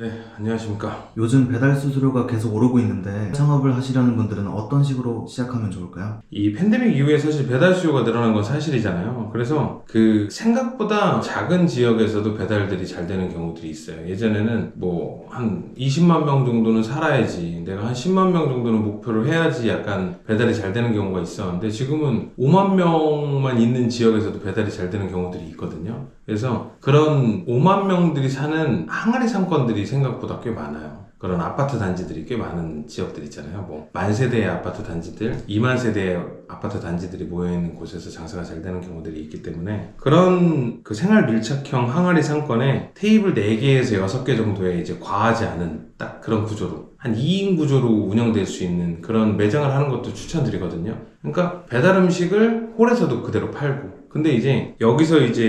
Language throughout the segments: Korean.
네, 안녕하십니까. 요즘 배달 수수료가 계속 오르고 있는데 창업을 하시려는 분들은 어떤 식으로 시작하면 좋을까요? 이 팬데믹 이후에 사실 배달 수요가 늘어난 건 사실이잖아요. 그래서 그 생각보다 작은 지역에서도 배달들이 잘 되는 경우들이 있어요. 예전에는 뭐 한 20만 명 정도는 살아야지, 내가 한 10만 명 정도는 목표로 해야지 약간 배달이 잘 되는 경우가 있었는데 지금은 5만 명만 있는 지역에서도 배달이 잘 되는 경우들이 있거든요. 그래서 그런 5만 명들이 사는 항아리 상권들이 생각보다 꽤 많아요. 그런 아파트 단지들이 꽤 많은 지역들 있잖아요. 뭐, 10,000세대의 아파트 단지들, 20,000세대의 아파트 단지들이 모여있는 곳에서 장사가 잘 되는 경우들이 있기 때문에 그런 그 생활 밀착형 항아리 상권에 테이블 4개에서 6개 정도의 이제 과하지 않은 딱 그런 구조로 한 2인 구조로 운영될 수 있는 그런 매장을 하는 것도 추천드리거든요. 그러니까 배달 음식을 홀에서도 그대로 팔고, 근데 이제 여기서 이제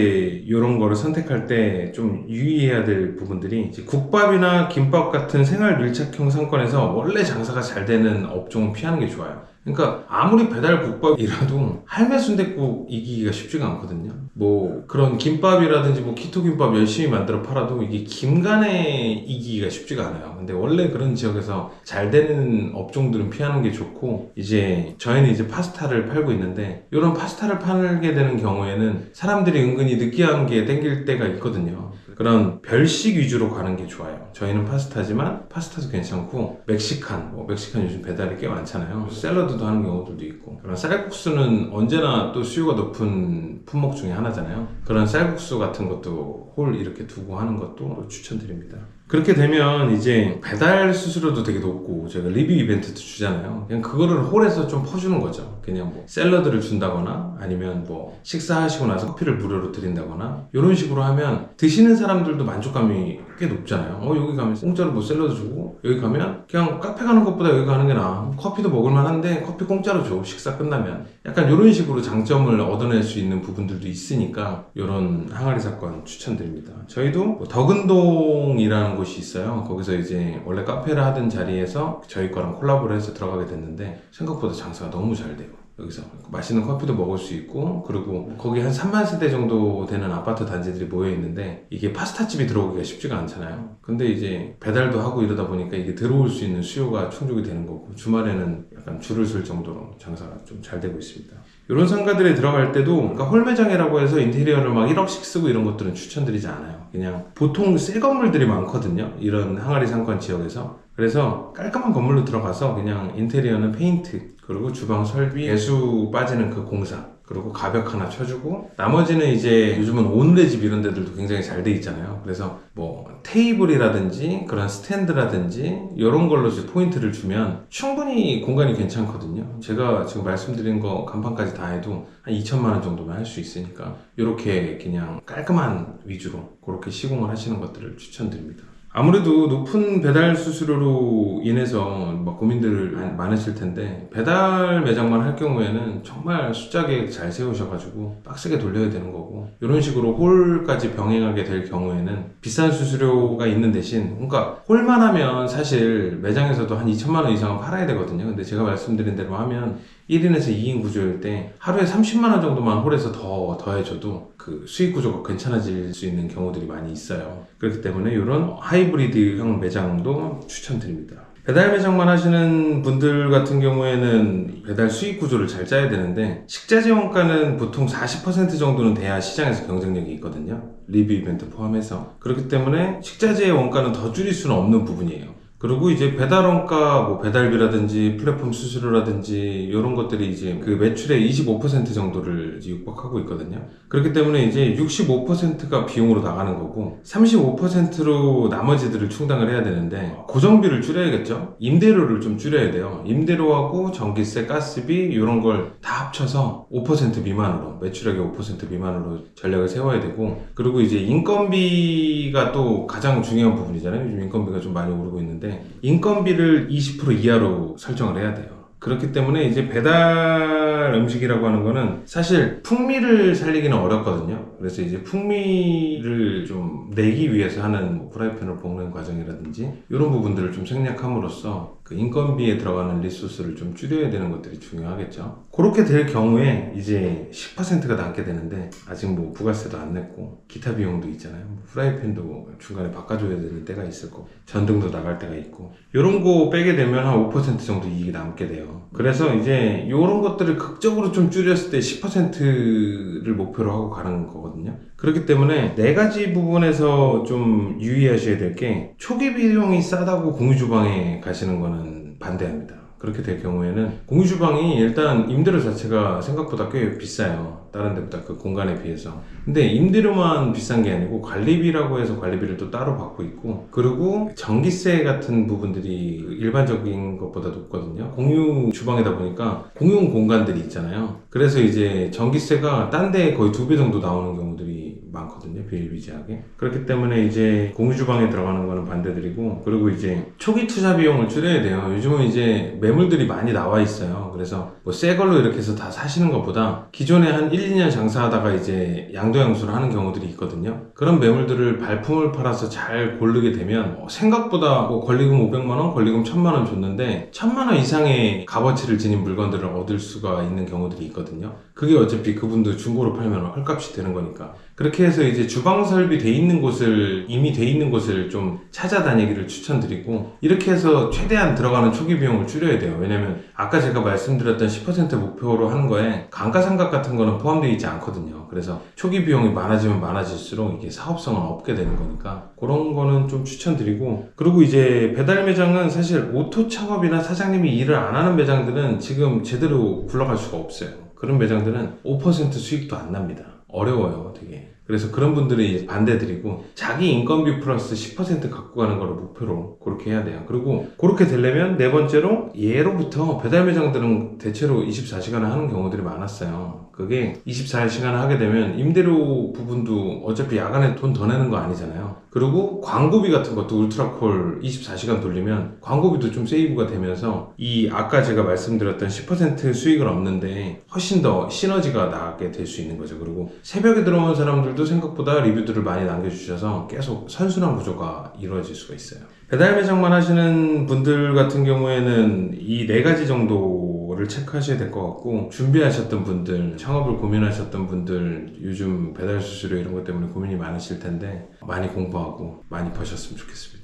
이런 거를 선택할 때 좀 유의해야 될 부분들이, 이제 국밥이나 김밥 같은 생활 밀착형 상권에서 원래 장사가 잘 되는 업종은 피하는 게 좋아요. 그러니까 아무리 배달 국밥이라도 할매 순댓국 이기기가 쉽지가 않거든요. 뭐 그런 김밥이라든지 뭐 키토 김밥 열심히 만들어 팔아도 이게 김간에 이기기가 쉽지가 않아요. 근데 원래 그런 지역에서 잘 되는 업종들은 피하는 게 좋고, 이제 저희는 이제 파스타를 팔고 있는데, 이런 파스타를 팔게 되는 경우에는 사람들이 은근히 느끼한 게 땡길 때가 있거든요. 그런 별식 위주로 가는 게 좋아요. 저희는 파스타지만 파스타도 괜찮고, 멕시칸 요즘 배달이 꽤 많잖아요. 샐러드도 하는 경우들도 있고, 그런 쌀국수는 언제나 또 수요가 높은 품목 중에 하나잖아요. 그런 쌀국수 같은 것도 홀 이렇게 두고 하는 것도 추천드립니다. 그렇게 되면 이제 배달 수수료도 되게 높고, 제가 리뷰 이벤트도 주잖아요. 그냥 그거를 홀에서 좀 퍼주는 거죠. 그냥 뭐 샐러드를 준다거나, 아니면 뭐 식사하시고 나서 커피를 무료로 드린다거나, 이런 식으로 하면 드시는 사람들도 만족감이 꽤 높잖아요. 여기 가면 공짜로 뭐 샐러드 주고, 여기 가면 그냥 카페 가는 것보다 여기 가는 게 나아. 커피도 먹을만 한데 커피 공짜로 줘, 식사 끝나면. 약간 이런 식으로 장점을 얻어낼 수 있는 부분들도 있으니까 이런 항아리 사건 추천드립니다. 저희도 뭐 덕은동이라는 곳이 있어요. 거기서 이제 원래 카페를 하던 자리에서 저희 거랑 콜라보를 해서 들어가게 됐는데, 생각보다 장사가 너무 잘 돼요. 여기서 맛있는 커피도 먹을 수 있고, 그리고 거기 한 3만 세대 정도 되는 아파트 단지들이 모여 있는데, 이게 파스타집이 들어오기가 쉽지가 않잖아요. 근데 이제 배달도 하고 이러다 보니까 이게 들어올 수 있는 수요가 충족이 되는 거고, 주말에는 약간 줄을 쓸 정도로 장사가 좀 잘 되고 있습니다. 이런 상가들에 들어갈 때도, 그러니까 홀매장이라고 해서 인테리어를 막 1억씩 쓰고 이런 것들은 추천드리지 않아요. 그냥 보통 새 건물들이 많거든요, 이런 항아리 상권 지역에서. 그래서 깔끔한 건물로 들어가서 그냥 인테리어는 페인트, 그리고 주방 설비, 배수 빠지는 그 공사, 그리고 가벽 하나 쳐주고, 나머지는 이제 요즘은 온레집 이런 데들도 굉장히 잘 돼 있잖아요. 그래서 뭐 테이블이라든지 그런 스탠드라든지 이런 걸로 이제 포인트를 주면 충분히 공간이 괜찮거든요. 제가 지금 말씀드린 거 간판까지 다 해도 한 2천만 원 정도만 할 수 있으니까, 이렇게 그냥 깔끔한 위주로 그렇게 시공을 하시는 것들을 추천드립니다. 아무래도 높은 배달 수수료로 인해서 막 고민들 많으실 텐데, 배달 매장만 할 경우에는 정말 숫자 계획 잘 세우셔가지고 빡세게 돌려야 되는 거고, 이런 식으로 홀까지 병행하게 될 경우에는 비싼 수수료가 있는 대신, 그러니까 홀만 하면 사실 매장에서도 한 2천만 원 이상은 팔아야 되거든요. 근데 제가 말씀드린 대로 하면 1인에서 2인 구조일 때 하루에 30만 원 정도만 홀에서 더해줘도 그 수익 구조가 괜찮아질 수 있는 경우들이 많이 있어요. 그렇기 때문에 이런 하이브리드형 매장도 추천드립니다. 배달 매장만 하시는 분들 같은 경우에는 배달 수익 구조를 잘 짜야 되는데, 식자재 원가는 보통 40% 정도는 돼야 시장에서 경쟁력이 있거든요. 리뷰 이벤트 포함해서. 그렇기 때문에 식자재의 원가는 더 줄일 수는 없는 부분이에요. 그리고 이제 배달 원가, 뭐 배달비라든지 플랫폼 수수료라든지 이런 것들이 이제 그 매출의 25% 정도를 이제 육박하고 있거든요. 그렇기 때문에 이제 65%가 비용으로 나가는 거고, 35%로 나머지들을 충당을 해야 되는데, 고정비를 줄여야겠죠? 임대료를 좀 줄여야 돼요. 임대료하고 전기세, 가스비 이런 걸 다 합쳐서 5% 미만으로, 매출액의 5% 미만으로 전략을 세워야 되고, 그리고 이제 인건비가 또 가장 중요한 부분이잖아요. 요즘 인건비가 좀 많이 오르고 있는데, 인건비를 20% 이하로 설정을 해야 돼요. 그렇기 때문에 이제 배달 음식이라고 하는 거는 사실 풍미를 살리기는 어렵거든요. 그래서 이제 풍미를 좀 내기 위해서 하는 뭐 프라이팬을 볶는 과정이라든지 이런 부분들을 좀 생략함으로써 그 인건비에 들어가는 리소스를 좀 줄여야 되는 것들이 중요하겠죠. 그렇게 될 경우에 이제 10%가 남게 되는데 아직 뭐 부가세도 안 냈고 기타 비용도 있잖아요. 뭐 프라이팬도 중간에 바꿔줘야 되는 때가 있을 거고 전등도 나갈 때가 있고 이런 거 빼게 되면 한 5% 정도 이익이 남게 돼요. 그래서 이제 이런 것들을 극적으로 좀 줄였을 때 10%를 목표로 하고 가는 거거든요. 그렇기 때문에 네 가지 부분에서 좀 유의하셔야 될 게 초기 비용이 싸다고 공유주방에 가시는 거는 반대합니다. 그렇게 될 경우에는 공유주방이 일단 임대료 자체가 생각보다 꽤 비싸요. 다른 데보다 그 공간에 비해서. 근데 임대료만 비싼 게 아니고 관리비라고 해서 관리비를 또 따로 받고 있고 그리고 전기세 같은 부분들이 일반적인 것보다 높거든요. 공유 주방이다 보니까 공용 공간들이 있잖아요. 그래서 이제 전기세가 딴 데 거의 2배 정도 나오는 경우들이 많거든요. 비일비재하게. 그렇기 때문에 이제 공유 주방에 들어가는 거는 반대드리고 그리고 이제 초기 투자 비용을 줄여야 돼요. 요즘은 이제 매물들이 많이 나와 있어요. 그래서 뭐 새 걸로 이렇게 해서 다 사시는 것보다 기존에 한 1, 2년 장사하다가 이제 양도양수를 하는 경우들이 있거든요. 그런 매물들을 발품을 팔아서 잘 고르게 되면 생각보다 뭐 권리금 500만원, 권리금 1000만원 줬는데 1000만원 이상의 값어치를 지닌 물건들을 얻을 수가 있는 경우들이 있거든요. 그게 어차피 그분도 중고로 팔면 헐값이 되는 거니까. 그렇게 해서 이제 주방 설비 돼 있는 곳을 이미 돼 있는 곳을 좀 찾아다니기를 추천드리고 이렇게 해서 최대한 들어가는 초기 비용을 줄여야 돼요. 왜냐면 아까 제가 말씀드렸던 10% 목표로 하는 거에 감가상각 같은 거는 포함되어 있지 않거든요. 그래서 초기 비용이 많아지면 많아질수록 이게 사업성은 없게 되는 거니까 그런 거는 좀 추천드리고 그리고 이제 배달 매장은 사실 오토 창업이나 사장님이 일을 안 하는 매장들은 지금 제대로 굴러갈 수가 없어요. 그런 매장들은 5% 수익도 안 납니다. 어려워요, 되게. 그래서 그런 분들이 반대드리고 자기 인건비 플러스 10% 갖고 가는 거를 목표로 그렇게 해야 돼요. 그리고 그렇게 되려면 네 번째로 예로부터 배달 매장들은 대체로 24시간을 하는 경우들이 많았어요. 그게 24시간 하게 되면 임대료 부분도 어차피 야간에 돈 더 내는 거 아니잖아요. 그리고 광고비 같은 것도 울트라콜 24시간 돌리면 광고비도 좀 세이브가 되면서 이 아까 제가 말씀드렸던 10% 수익을 얻는데 훨씬 더 시너지가 나게 될 수 있는 거죠. 그리고 새벽에 들어오는 사람들도 생각보다 리뷰들을 많이 남겨주셔서 계속 선순환 구조가 이루어질 수가 있어요. 배달 매장만 하시는 분들 같은 경우에는 이 네 가지 정도를 체크하셔야 될 것 같고 준비하셨던 분들, 창업을 고민하셨던 분들 요즘 배달 수수료 이런 것 때문에 고민이 많으실 텐데 많이 공부하고 많이 버셨으면 좋겠습니다.